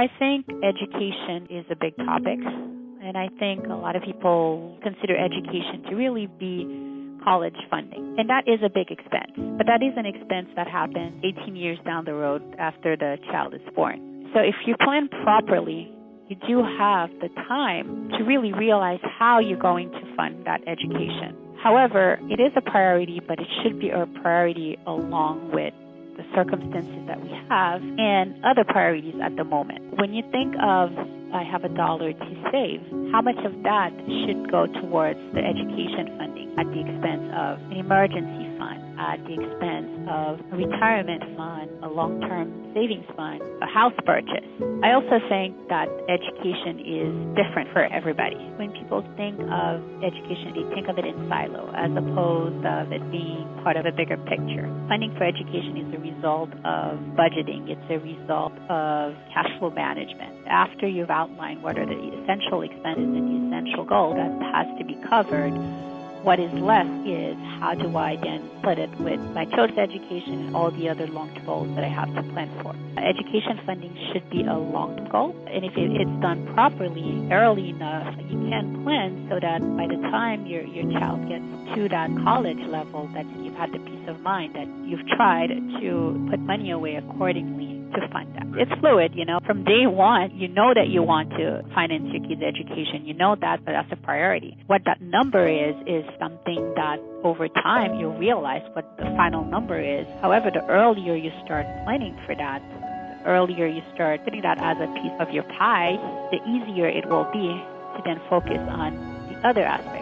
I think education is a big topic, and I think a lot of people consider education to really be college funding. And that is a big expense, but that is an expense that happens 18 years down the road after the child is born. So if you plan properly, you do have the time to really realize how you're going to fund that education. However, it is a priority, but it should be a priority along with the circumstances that we have and other priorities at the moment. When you think of, I have $1 to save, how much of that should go towards the education funding at the expense of an emergency fund, at the expense of a retirement fund, a long-term savings fund, a house purchase? I also think that education is different for everybody. When people think of education, they think of it in silo as opposed to it being part of a bigger picture. Funding for education is a result of budgeting. It's a result of cash flow management. After you've outlined what are the essential expenses and the essential goals that has to be covered, what is left is how do I then split it with my children's education and all the other long-term goals that I have to plan for. Education funding should be a long-term goal, and if it's done properly, early enough, you can plan so that by the time your child gets to that college level, that you've had the peace of mind that you've tried to put money away accordingly to fund that. It's fluid, From day one, you know that you want to finance your kids' education. You know that, but that's a priority. What that number is something that over time you'll realize what the final number is. However, the earlier you start planning for that, the earlier you start putting that as a piece of your pie, the easier it will be to then focus on the other aspects